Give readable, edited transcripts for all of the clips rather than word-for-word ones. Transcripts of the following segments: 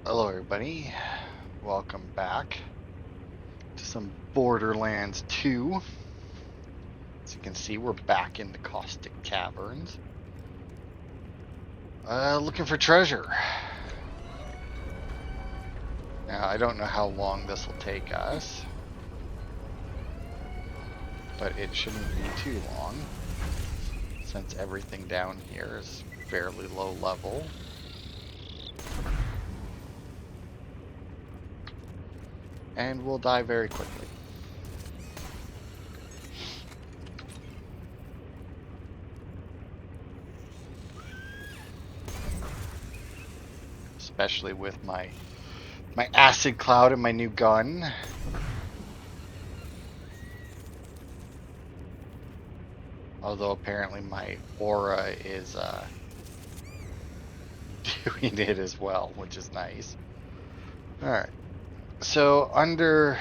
Hello everybody, welcome back to some Borderlands 2. As you can see, we're back in the Caustic Caverns. Looking for treasure. Now, I don't know how long this will take us, but it shouldn't be too long, since everything down here is fairly low level. And we'll die very quickly. Especially with my acid cloud and my new gun. Although apparently my aura is doing it as well, which is nice. Alright. So under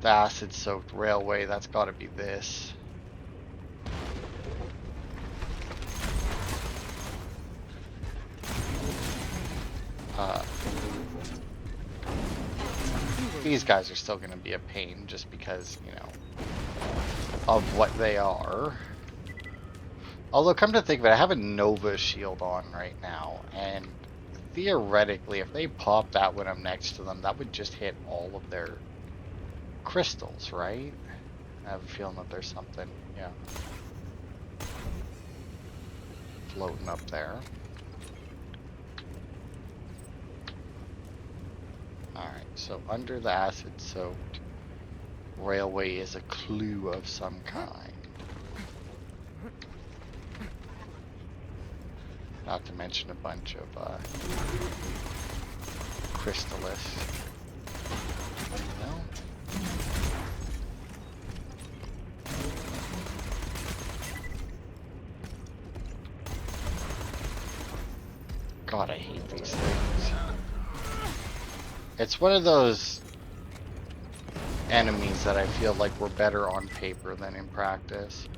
the acid-soaked railway, that's got to be this. These guys are still going to be a pain just because, you know, of what they are. Although, come to think of it, I have a Nova shield on right now, and theoretically, if they pop that when I'm next to them, that would just hit all of their crystals, right? I have a feeling that there's something, yeah, floating up there. Alright, so under the acid-soaked railway is a clue of some kind. Not to mention a bunch of crystalists. No? God, I hate these things. It's one of those enemies that I feel like were better on paper than in practice.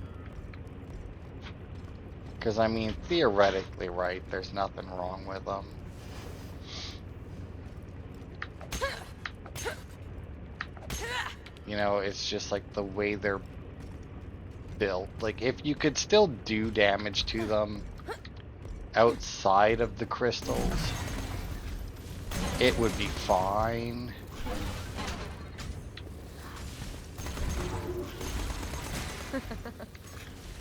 Because, I mean, theoretically, right, there's nothing wrong with them. You know, it's just like the way they're built. Like, if you could still do damage to them outside of the crystals, it would be fine.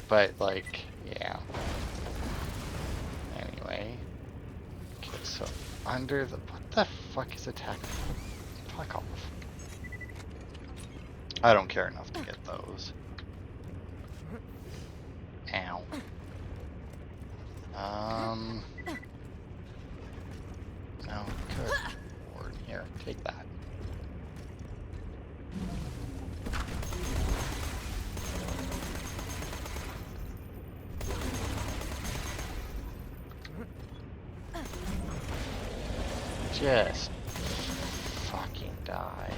But, like, yeah. Anyway. Okay, so under the... What the fuck is attacking? Fuck off. I don't care enough to get those. Ow. No, good lord. Here, take that. Just fucking die.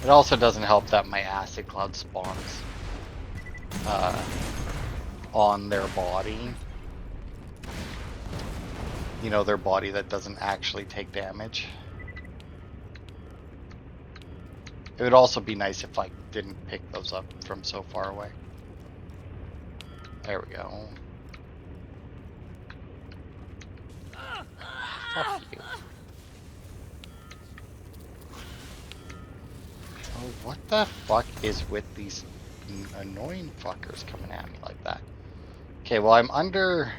It also doesn't help that my acid cloud spawns on their body. You know, their body that doesn't actually take damage. It would also be nice if I didn't pick those up from so far away. There we go. Fuck you. Oh, what the fuck is with these annoying fuckers coming at me like that? Okay, well, I'm under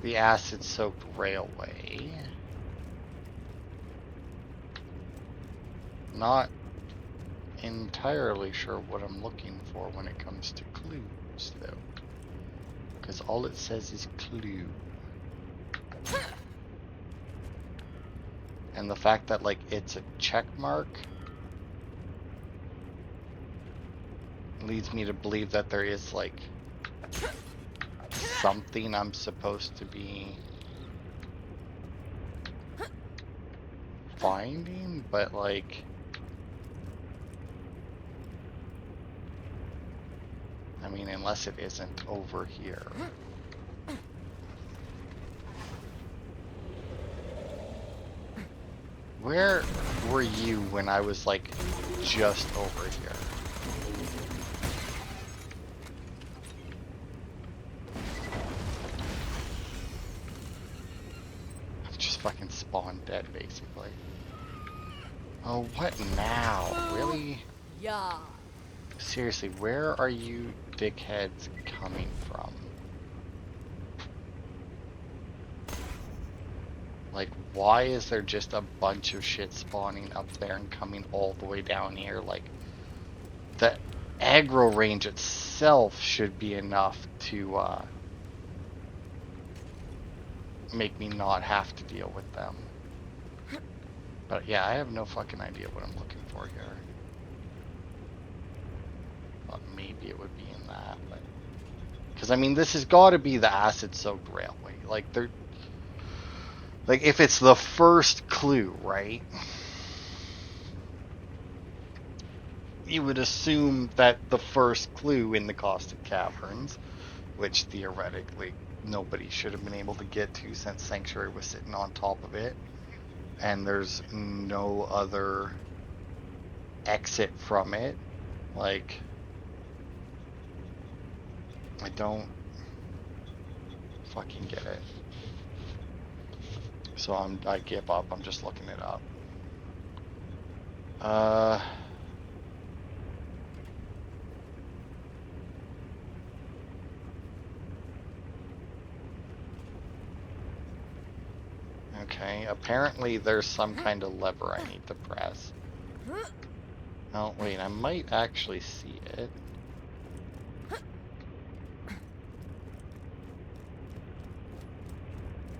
the acid-soaked railway. Not entirely sure what I'm looking for when it comes to clues, though. Because all it says is clue. And the fact that, like, it's a check mark leads me to believe that there is, like, something I'm supposed to be finding, but, like, I mean, unless it isn't over here. where were you when I was like just over here? I'm just fucking spawned dead, basically. Oh, what now? Really? Yeah. Seriously, where are you dickheads coming from? Like, why is there just a bunch of shit spawning up there and coming all the way down here? Like, the aggro range itself should be enough to make me not have to deal with them. But yeah, I have no fucking idea what I'm looking for here. Thought maybe it would be in that, but... Because, I mean, this has got to be the acid-soaked railway. Like, they're... Like, if it's the first clue, right? You would assume that the first clue in the Caustic Caverns, which theoretically nobody should have been able to get to since Sanctuary was sitting on top of it, and there's no other exit from it. Like, I don't fucking get it. So I give up. I'm just looking it up. Okay, apparently there's some kind of lever I need to press. Oh, wait, I might actually see it.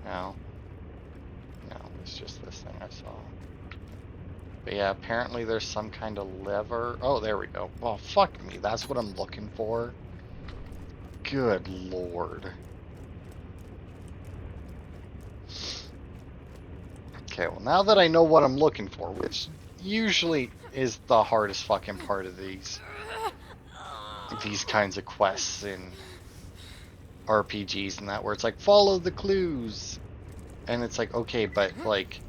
No. No, it's just this thing I saw. But yeah, apparently there's some kind of lever. Oh, there we go. Well, fuck me. That's what I'm looking for. Good lord. Okay, well, now that I know what I'm looking for, which usually is the hardest fucking part of these kinds of quests in RPGs and that, where it's like, follow the clues. And it's like, okay, but like,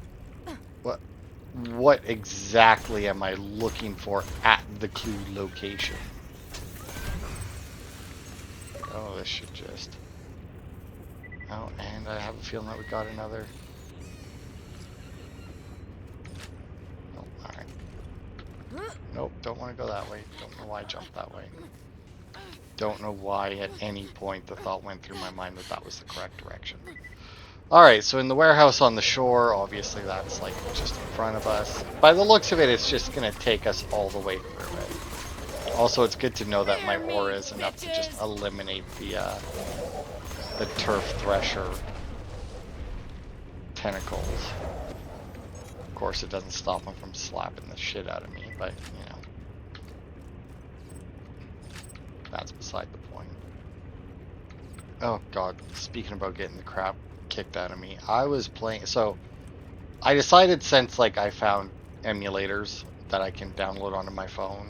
what exactly am I looking for at the clue location? Oh, this should just... Oh, and I have a feeling that we got another... Nope, alright. Nope, don't want to go that way. Don't know why I jumped that way. Don't know why at any point the thought went through my mind that that was the correct direction. Alright, so in the warehouse on the shore, obviously that's like just in front of us. By the looks of it, it's just going to take us all the way through it. Also, it's good to know that my aura is enough to just eliminate the turf thresher tentacles. Of course, it doesn't stop them from slapping the shit out of me, but, you know. That's beside the point. Oh god, speaking about getting the crap kicked out of me, I was playing, so I decided, since like I found emulators that I can download onto my phone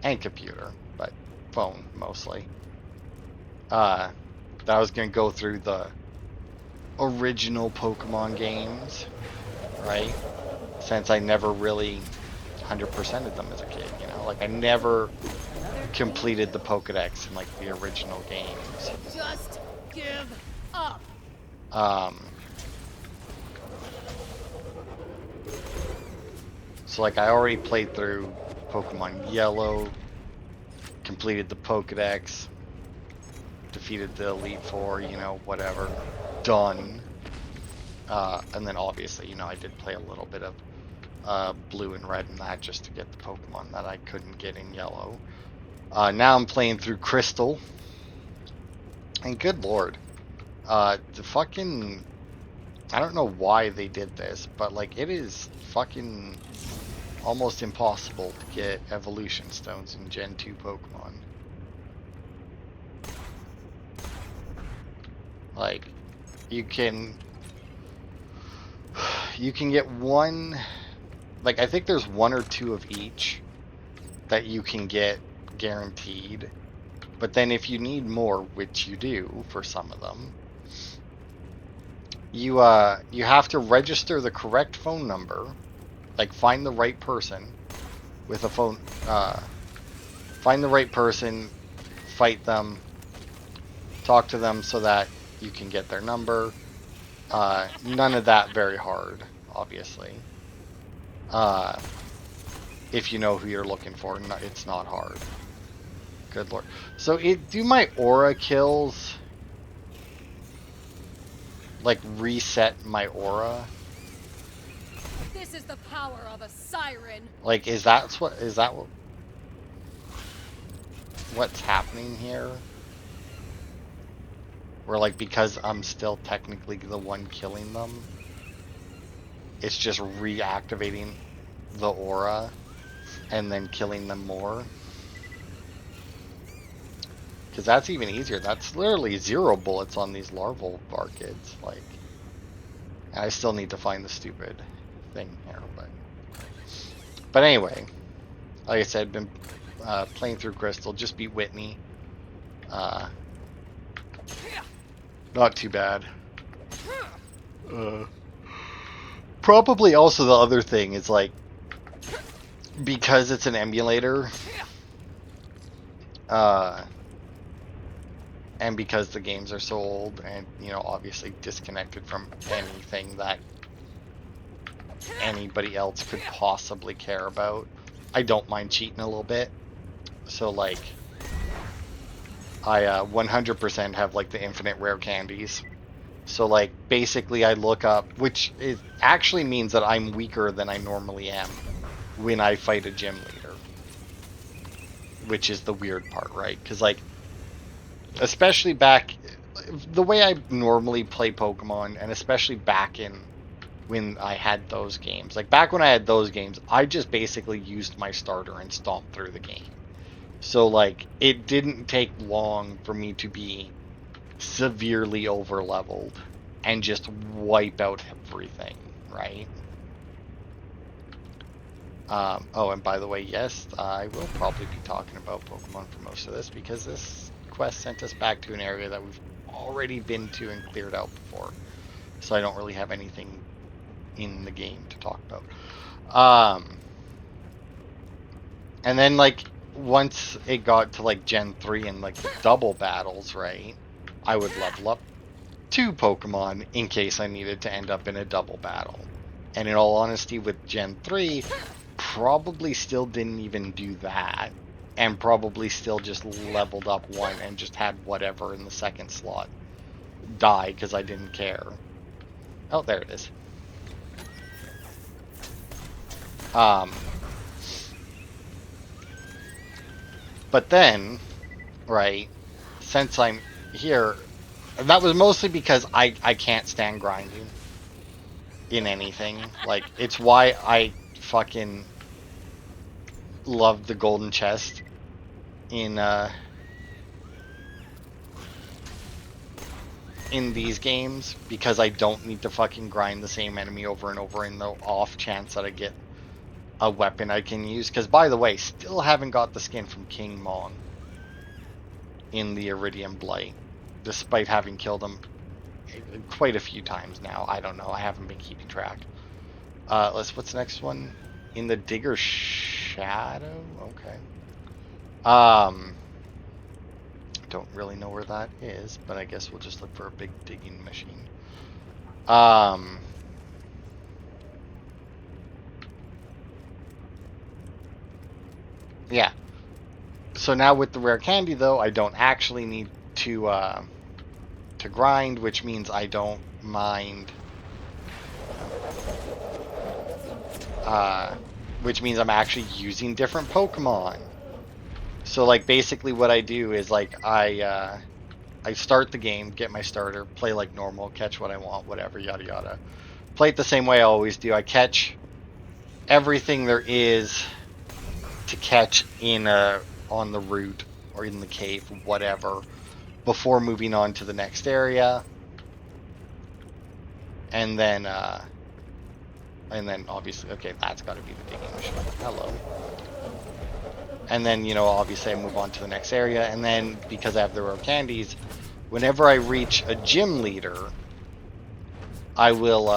and computer, but phone mostly, that I was gonna go through the original Pokemon games, right? Since I never really 100%ed them as a kid, you know, like I never completed the Pokedex in like the original games. Just give up. So like I already played through Pokemon Yellow, completed the Pokedex, defeated the Elite Four, you know, whatever, done. And then obviously, you know, I did play a little bit of Blue and Red and that just to get the Pokemon that I couldn't get in Yellow. Now I'm playing through Crystal, and good lord, the fucking, I don't know why they did this, but like it is fucking almost impossible to get evolution stones in Gen 2 Pokemon. Like, you can get one, like I think there's one or two of each that you can get guaranteed, but then if you need more, which you do for some of them, you have to register the correct phone number Like, find the right person with a phone. Find the right person, fight them, talk to them so that you can get their number. None of that very hard, obviously. If you know who you're looking for, it's not hard. Good lord. So do my aura kills like reset my aura? This is the power of a siren. Like, is that what's happening here? Where, like, because I'm still technically the one killing them, it's just reactivating the aura and then killing them more. Because that's even easier. That's literally 0 bullets on these larval barkids. Like, and I still need to find the stupid thing here. But anyway, like I said, been playing through Crystal. Just beat Whitney. Not too bad. Probably also the other thing is, like, because it's an emulator, and because the games are so old and, you know, obviously disconnected from anything that anybody else could possibly care about, I don't mind cheating a little bit. So, like, I 100% have, like, the infinite rare candies. So, like, basically I look up, which actually means that I'm weaker than I normally am when I fight a gym leader. Which is the weird part, right? Because, like, especially back, the way I normally play Pokemon, and especially back in when I had those games. Like, back when I had those games, I just basically used my starter and stomped through the game. So, like, it didn't take long for me to be severely over-leveled and just wipe out everything, right? Oh, and by the way, yes, I will probably be talking about Pokemon for most of this, because this quest sent us back to an area that we've already been to and cleared out before. So I don't really have anything in the game to talk about. And then, like, once it got to, like, Gen 3 and, like, the double battles, right, I would level up 2 Pokemon in case I needed to end up in a double battle. And in all honesty, with Gen 3, probably still didn't even do that. And probably still just leveled up 1 and just had whatever in the second slot die because I didn't care. Oh, there it is. But then, right, since I'm here, that was mostly because I can't stand grinding in anything. Like, it's why I fucking love the golden chest in these games, because I don't need to fucking grind the same enemy over and over in the off chance that I get a weapon I can use. Because, by the way, still haven't got the skin from King Mon in the Iridium Blight, despite having killed him quite a few times now. I don't know, I haven't been keeping track. What's the next one? In the Digger's Shadow? Okay. Don't really know where that is, but I guess we'll just look for a big digging machine. Yeah. So now with the rare candy, though, I don't actually need to grind, which means I don't mind. Which means I'm actually using different Pokemon. So, like, basically what I do is, like, I start the game, get my starter, play like normal, catch what I want, whatever, yada yada. Play it the same way I always do. I catch everything there is to catch in on the route or in the cave, whatever, before moving on to the next area. And then obviously, okay, that's got to be the digging machine. Hello. And then, you know, obviously I move on to the next area, and then because I have the rare candies, whenever I reach a gym leader, I will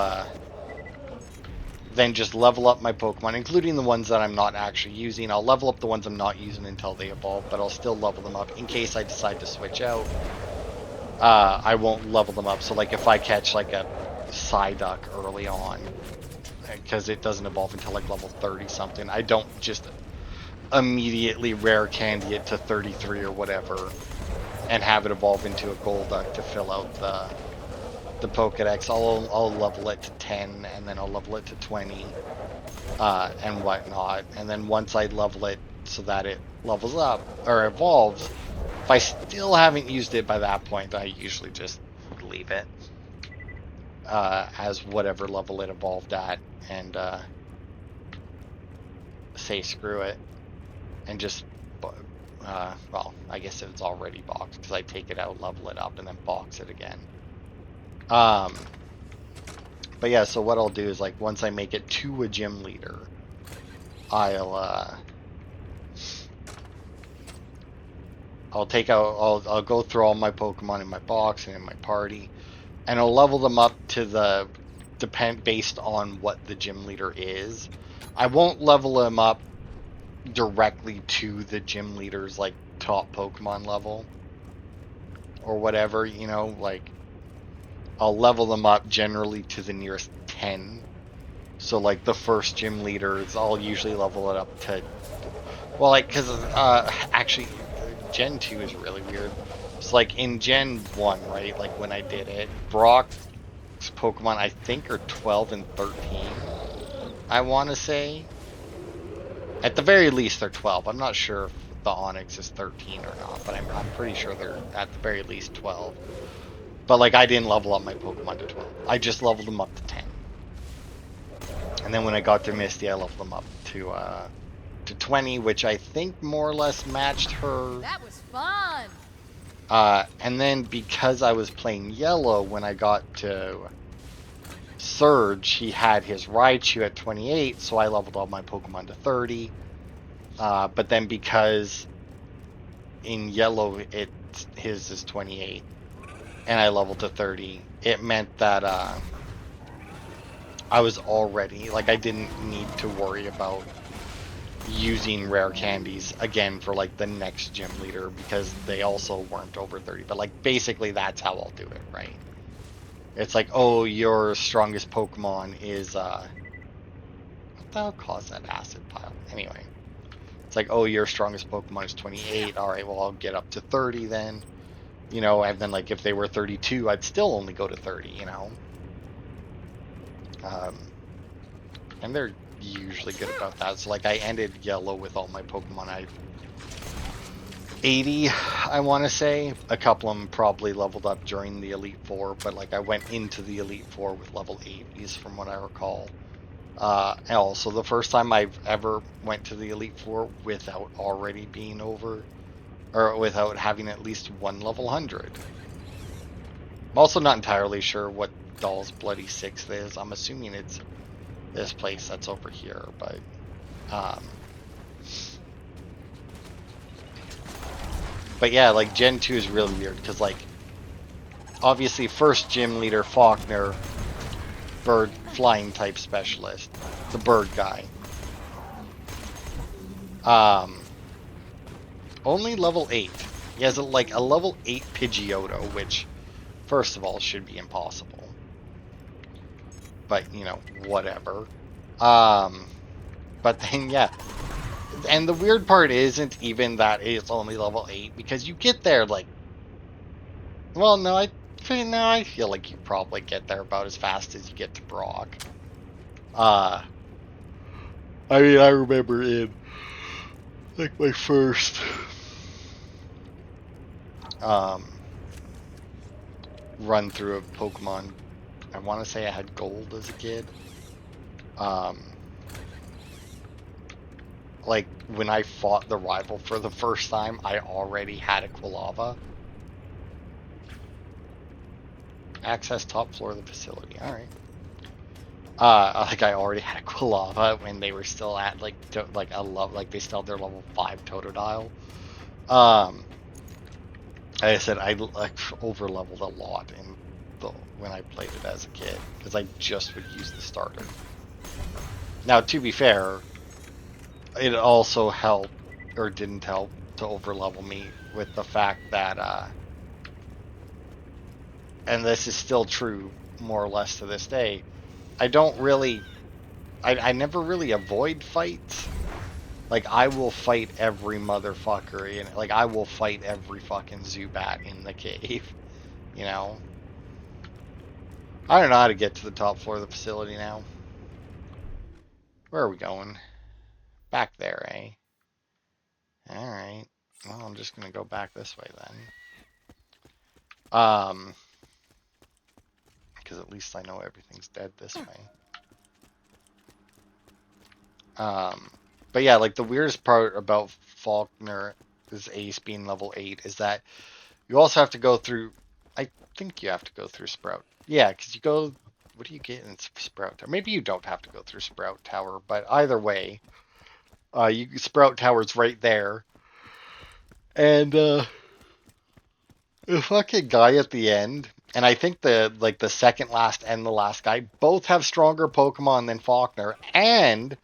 then just level up my Pokemon, including the ones that I'm not actually using. I'll level up the ones I'm not using until they evolve, but I'll still level them up in case I decide to switch out. I won't level them up. So like if I catch like a Psyduck early on, because it doesn't evolve until like level 30 something, I don't just immediately rare candy it to 33 or whatever and have it evolve into a Golduck to fill out the Pokedex. I'll level it to 10 and then I'll level it to 20 and whatnot. And then once I level it so that it levels up or evolves, if I still haven't used it by that point, I usually just leave it as whatever level it evolved at and say screw it and just well, I guess it's already boxed because I take it out, level it up, and then box it again. But yeah, so what I'll do is like once I make it to a gym leader, I'll take out, I'll go through all my Pokemon in my box and in my party, and I'll level them up to the based on what the gym leader is. I won't level them up directly to the gym leader's like top Pokemon level or whatever, you know, like I'll level them up generally to the nearest 10. So like the first gym leaders, I'll usually level it up to, well, like, because actually Gen 2 is really weird. It's like in Gen 1, right, like when I did it, Brock's Pokemon I think are 12 and 13, I want to say. At the very least, they're 12. I'm not sure if the Onix is 13 or not, but I'm pretty sure they're at the very least 12. But like, I didn't level up my Pokemon to 12. I just leveled them up to 10. And then when I got to Misty, I leveled them up to 20, which I think more or less matched her. That was fun. And then because I was playing Yellow, when I got to Surge, he had his Raichu at 28, so I leveled all my Pokemon to 30. But then because in Yellow his is 28, and I leveled to 30, it meant that I was already, like, I didn't need to worry about using rare candies again for like the next gym leader because they also weren't over 30. But like basically that's how I'll do it, right? It's like, oh, your strongest Pokemon is what the hell caused that acid pile? Anyway, it's like, oh, your strongest Pokemon is 28. All right, well, I'll get up to 30 then, you know. And then like if they were 32, I'd still only go to 30, you know. And they're usually good about that. So like I ended Yellow with all my Pokemon 80, I want to say. A couple of them probably leveled up during the Elite Four, but like I went into the Elite Four with level 80s from what I recall. And also the first time I've ever went to the Elite Four without already being over, or without having at least one level 100. I'm also not entirely sure what Doll's Bloody Sixth is. I'm assuming it's this place that's over here, but yeah, like Gen 2 is really weird because like obviously first gym leader Faulkner, bird flying type specialist, the bird guy, only level 8. He has like a level 8 Pidgeotto, which first of all should be impossible, but you know, whatever. But then yeah, and the weird part isn't even that it's only level 8, because you get there like, well, no, I feel like you probably get there about as fast as you get to Brock. I mean, I remember in like my first run through of Pokemon, I want to say I had Gold as a kid. Like when I fought the rival for the first time, I already had a Quilava. Access top floor of the facility. All right. Like I already had a Quilava when they were still at like they still had their level 5 Totodile. Like I said, I like over leveled a lot when I played it as a kid because I just would use the starter. Now, to be fair, it also helped, or didn't help, to overlevel me with the fact that, and this is still true more or less to this day, I don't really, I never really avoid fights. Like, I will fight every motherfucker, and like, I will fight every fucking Zubat in the cave, you know? I don't know how to get to the top floor of the facility now. Where are we going? Back there, eh? Alright. Well, I'm just gonna go back this way then. Because at least I know everything's dead this way. But yeah, like the weirdest part about Faulkner's Ace being level 8 is that you also have to go through, I think you have to go through Sprout. Yeah, because you go, what do you get in Sprout Tower? Maybe you don't have to go through Sprout Tower, but either way, Sprout Tower's right there. And, the fucking guy at the end, and I think the second last and the last guy both have stronger Pokemon than Faulkner, and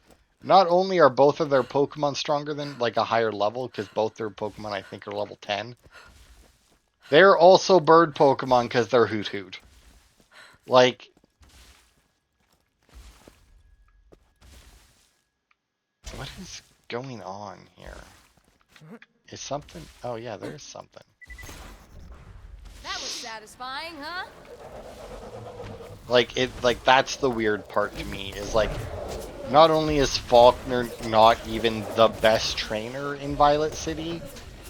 not only are both of their Pokemon stronger than like a higher level, because both their Pokemon I think are level 10, they're also bird Pokemon because they're Hoot Hoot. Like, what is going on here? Is something? Oh yeah, there's something. That was satisfying, huh? Like that's the weird part to me is like, not only is Faulkner not even the best trainer in Violet City,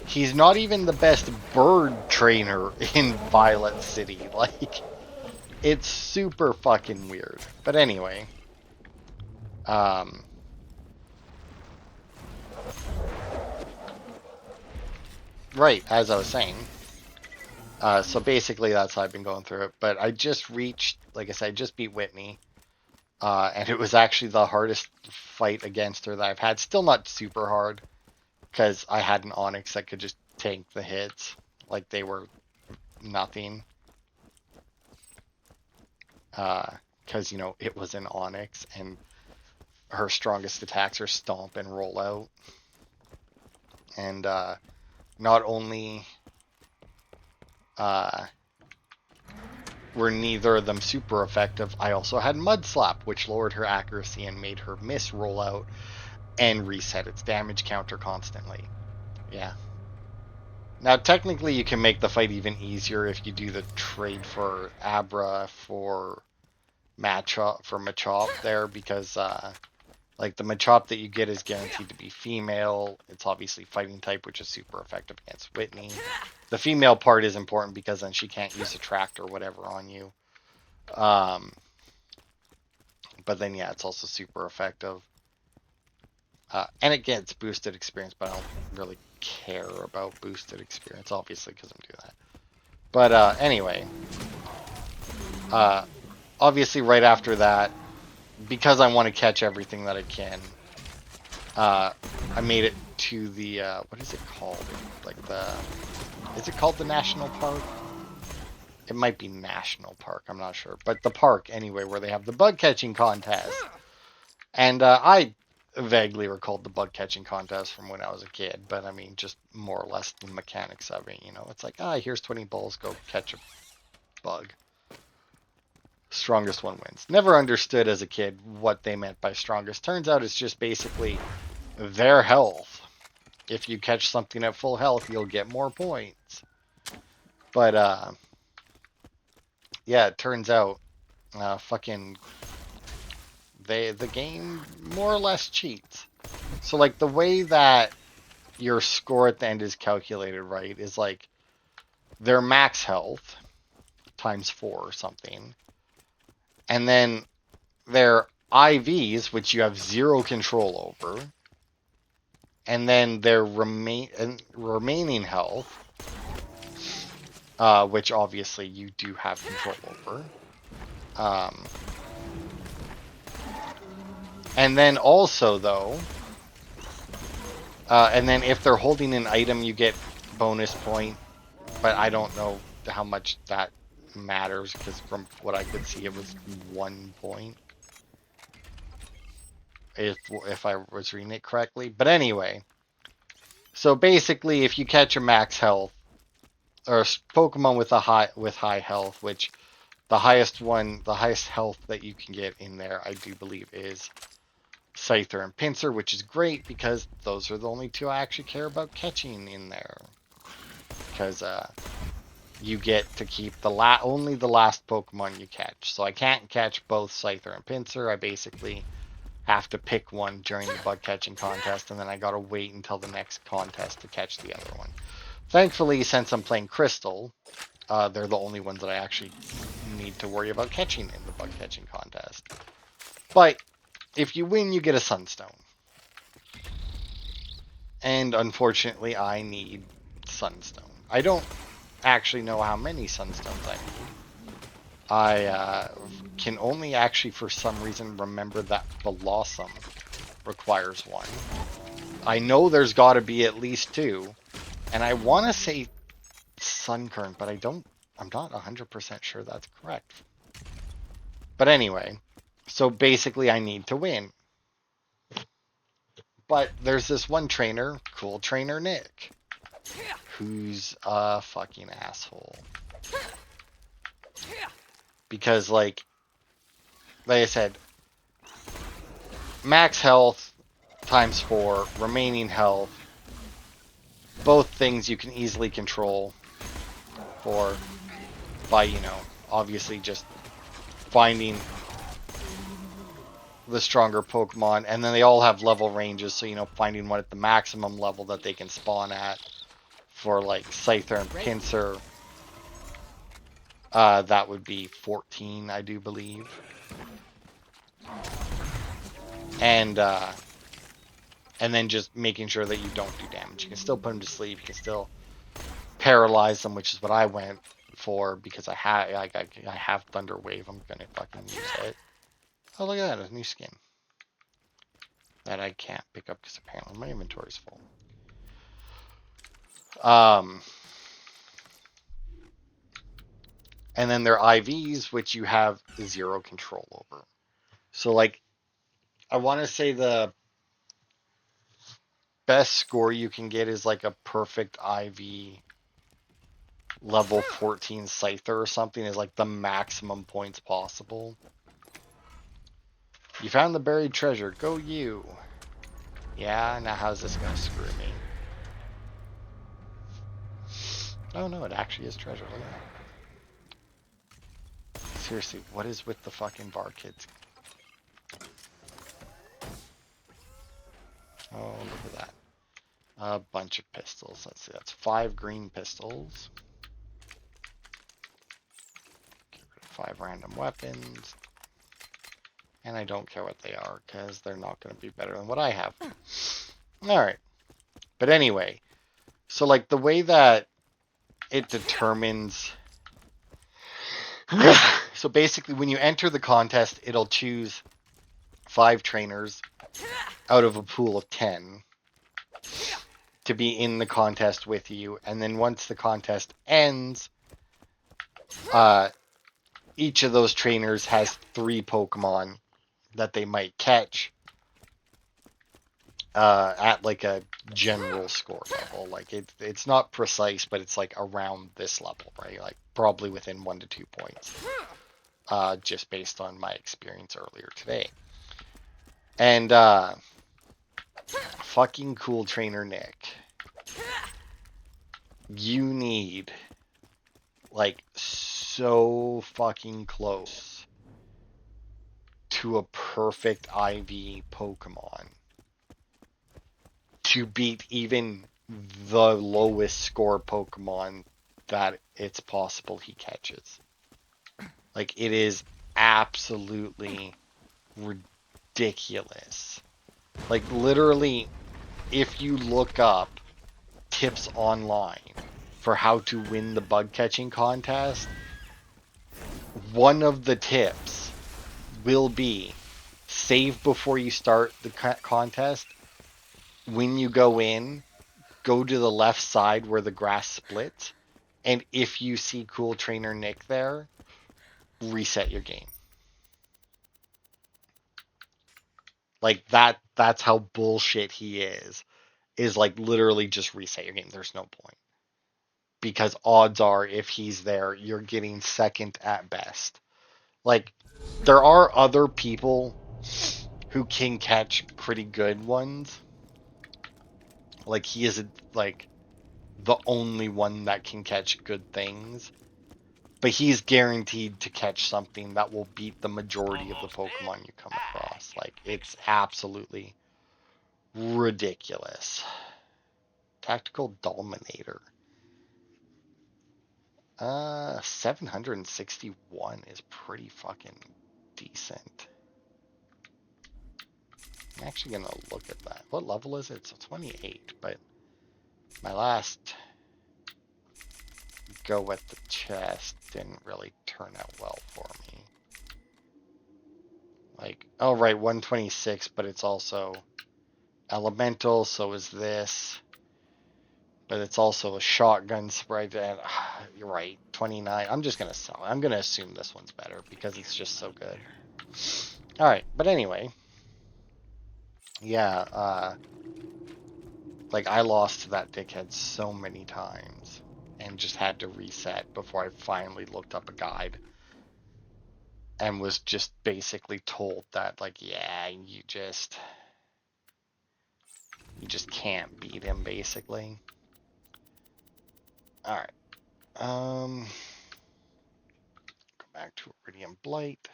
he's not even the best bird trainer in Violet City. Like, it's super fucking weird. But anyway, right, as I was saying. So basically that's how I've been going through it. But I just reached, like I said, I just beat Whitney. And it was actually the hardest fight against her that I've had. Still not super hard, because I had an Onyx that could just tank the hits. Like, they were nothing. Because, you know, it was an Onyx, and her strongest attacks are Stomp and Roll Out. And not only were neither of them super effective, I also had Mud Slap, which lowered her accuracy and made her miss Roll Out and reset its damage counter constantly. Yeah. Now, technically, you can make the fight even easier if you do the trade for Abra for Machop there, because like the Machop that you get is guaranteed to be female. It's obviously fighting type, which is super effective against Whitney. The female part is important because then she can't use Attract or whatever on you. But then yeah, it's also super effective. And it gets boosted experience, but I don't really care about boosted experience, obviously, because I'm doing that. But anyway, obviously right after that, because I want to catch everything that I can, I made it to the, what is it called? Like is it called the National Park? It might be National Park, I'm not sure. But the park, anyway, where they have the bug catching contest. And I vaguely recalled the bug catching contest from when I was a kid, but I mean, just more or less the mechanics of it, you know. It's like, here's 20 balls, go catch a bug. Strongest one wins. Never understood as a kid what they meant by strongest. Turns out it's just basically their health. If you catch something at full health, you'll get more points. But, yeah, it turns out, fucking, the game more or less cheats. So, like, the way that your score at the end is calculated, right, is like their max health times 4 or something. And then their IVs, which you have 0 control over. And then their remaining health, which obviously you do have control over. And then also, though, and then if they're holding an item, you get bonus point. But I don't know how much that matters, because from what I could see, it was 1 point. if I was reading it correctly. But anyway, so basically, if you catch a max health or Pokemon with high health, which the highest health that you can get in there, I do believe, is Scyther and Pinsir, which is great because those are the only two I actually care about catching in there. Because you get to keep only the last Pokemon you catch. So I can't catch both Scyther and Pinsir. I basically have to pick one during the bug catching contest, and then I gotta wait until the next contest to catch the other one. Thankfully, since I'm playing Crystal, they're the only ones that I actually need to worry about catching in the bug catching contest. But if you win, you get a Sunstone. And unfortunately, I need Sunstone. I don't actually know how many Sunstones I need. I can only actually, for some reason, remember that Blossom requires one. I know there's got to be at least two. And I want to say Sunkern, but I'm not 100% sure that's correct. But anyway, so basically I need to win. But there's this one trainer, Cool Trainer Nick, who's a fucking asshole. Because, like I said, max health times 4, remaining health, both things you can easily control by, you know, obviously just finding the stronger Pokemon, and then they all have level ranges, so, you know, finding one at the maximum level that they can spawn at for, like, Scyther and Pinsir, that would be 14, I do believe. And then just making sure that you don't do damage. You can still put them to sleep, you can still paralyze them, which is what I went for, because I have Thunder Wave, I'm gonna fucking use it. Oh, look at that, a new skin. That I can't pick up because apparently my inventory's full. And then their IVs, which you have 0 control over. So, like, I want to say the best score you can get is like a perfect IV level 14 Scyther or something is like the maximum points possible. You found the buried treasure. Go you. Yeah, now how's this gonna screw me? Oh no, it actually is treasure. Look at that. Seriously, what is with the fucking bar kids? Oh, look at that. A bunch of pistols. Let's see, that's 5 green pistols. Get rid of 5 random weapons. And I don't care what they are, because they're not going to be better than what I have. Alright. But anyway, so like the way that it determines... So basically when you enter the contest, it'll choose 5 trainers out of a pool of 10 to be in the contest with you. And then once the contest ends, each of those trainers has 3 Pokemon that they might catch at like a general score level. Like it's not precise, but it's like around this level, right? Like probably within 1 to 2 points, just based on my experience earlier today. And fucking Cool Trainer Nick, you need like so fucking close to a perfect IV Pokemon to beat even the lowest score Pokemon that it's possible he catches. Like, it is absolutely ridiculous. Like, literally, if you look up tips online for how to win the bug catching contest, one of the tips will be save before you start the contest. When you go in, go to the left side where the grass splits, and if you see Cool Trainer Nick there, reset your game. Like that's how bullshit he is like literally just reset your game. There's no point. Because odds are if he's there, you're getting second at best. Like there are other people who can catch pretty good ones. Like he isn't like the only one that can catch good things. But he's guaranteed to catch something that will beat the majority of the Pokemon you come across. Like it's absolutely ridiculous. Tactical Dominator. 761 is pretty fucking decent. I'm actually gonna look at that. What level is it? It's 28, but my last go at the chest didn't really turn out well for me. Like, oh right, 126, but it's also elemental, so is this. But it's also a shotgun spray. And you're right, 29. I'm just gonna sell. I'm gonna assume this one's better because it's just so good. All right, but anyway, yeah. Like I lost to that dickhead so many times, and just had to reset before I finally looked up a guide, and was just basically told that like, yeah, you just can't beat him basically. All right. Go back to Iridium Blight.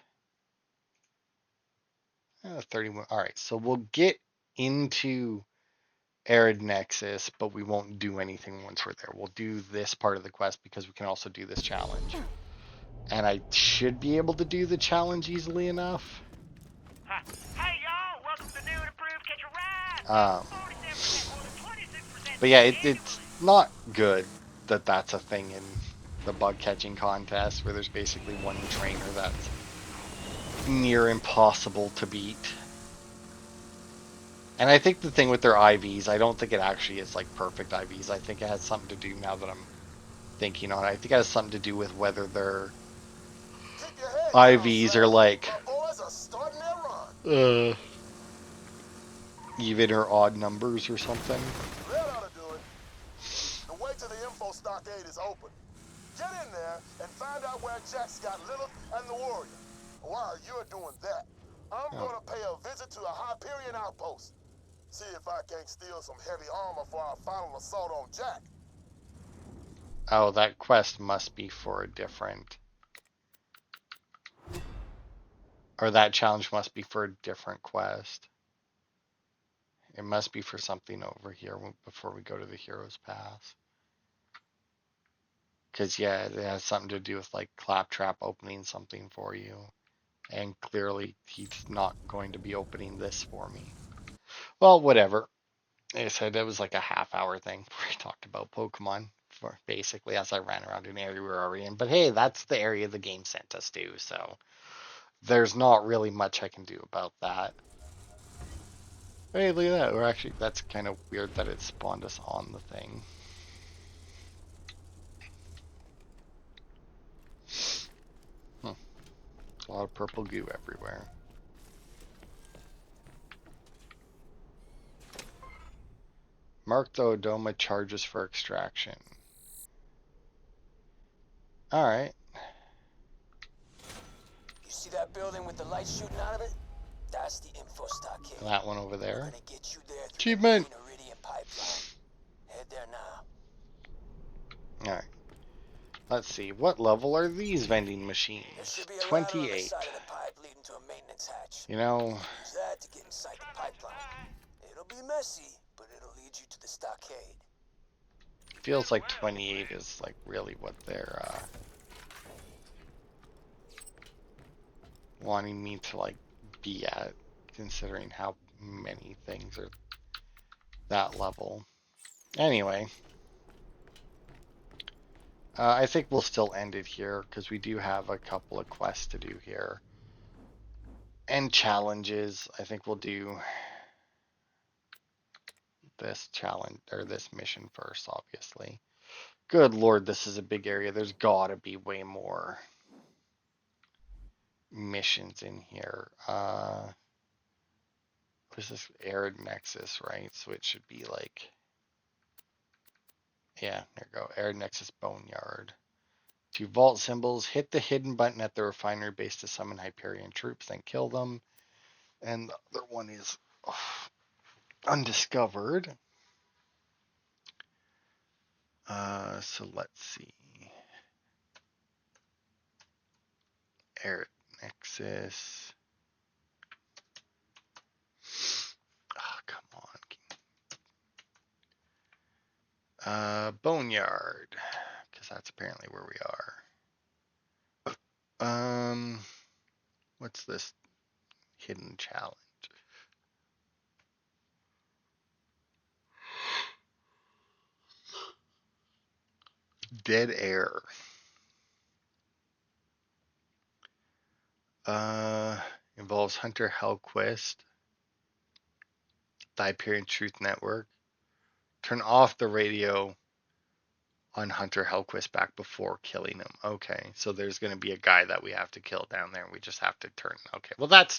31. All right, so we'll get into Arid Nexus, but we won't do anything once we're there. We'll do this part of the quest because we can also do this challenge. And I should be able to do the challenge easily enough. Hey y'all, welcome to new and improved Catch a Ride. Um, 47% more than 26% but yeah, it's not good that that's a thing in the bug catching contest where there's basically one trainer that's near impossible to beat. And I think the thing with their IVs, I don't think it actually is like perfect IVs. I think it has something to do, now that I'm thinking on it, I think it has something to do with whether their IVs are like even or odd numbers or something. That ought to do it. The way to the info stockade is open. Get in there and find out where Jack's got Lilith and the Warrior. While you're doing that, I'm gonna pay a visit to a Hyperion outpost. See if I can't steal some heavy armor for our final assault on Jack. Oh, that quest must be for a different, or that challenge must be for a different quest. It must be for something over here before we go to the Heroes Pass. Because, yeah, it has something to do with, like, Claptrap opening something for you. And clearly, he's not going to be opening this for me. Well, whatever. Like I said, it was like a half-hour thing where I talked about Pokemon, for basically, as I ran around an area we were already in. But hey, that's the area the game sent us to, so there's not really much I can do about that. Hey, look at that. We're actually, that's kind of weird that it spawned us on the thing. A lot of purple goo everywhere. Mark the Odoma charges for extraction. Alright. You see that building with the light shooting out of it? That's the info stockade. That one over We're there. gonna get you there through Achievement. the main Iridium pipeline. Head there now. Alright. Let's see. What level are these vending There machines? should be a ladder on the 28. side of the pipe leading to a maintenance hatch. You know, Use that to get inside the pipeline. It'll be messy, but it'll lead you to the stockade. feels like 28 is like really what they're wanting me to like be at, considering how many things are that level. Anyway, I think we'll still end it here because we do have a couple of quests to do here and challenges. I think we'll do this challenge or this mission first, obviously. Good lord, this is a big area. There's gotta be way more missions in here. this is Arid Nexus, right? So it should be like, yeah, there you go. Arid Nexus Boneyard. 2 vault symbols. Hit the hidden button at the refinery base to summon Hyperion troops, then kill them. And the other one is undiscovered. So let's see. Arid Nexus. Oh, come on. Boneyard. Because that's apparently where we are. What's this hidden challenge? Dead air. Involves Hunter Hellquist, the Hyperion Truth Network. Turn off the radio on Hunter Hellquist back before killing him. Okay, so there's going to be a guy that we have to kill down there. We just have to turn. Okay, well that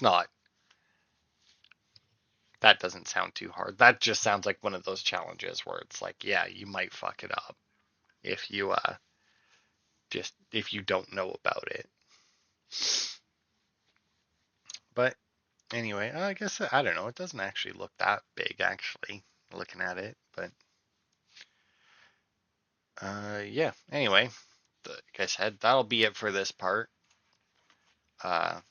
doesn't sound too hard. That just sounds like one of those challenges where it's like, yeah, you might fuck it up if you if you don't know about it. But anyway, I guess I don't know. It doesn't actually look that big, actually, looking at it. But yeah. Anyway, like I said, that'll be it for this part. And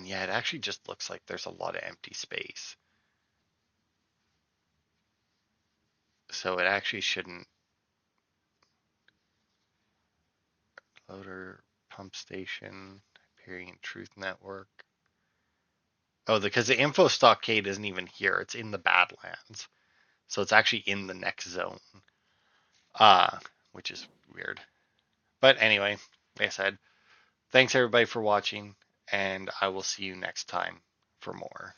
yeah, it actually just looks like there's a lot of empty space. So it actually shouldn't. Loader, pump station, Hyperion Truth Network. Oh, because the info stockade isn't even here. It's in the Badlands. So it's actually in the next zone. Which is weird. But anyway, like I said, thanks everybody for watching, and I will see you next time for more.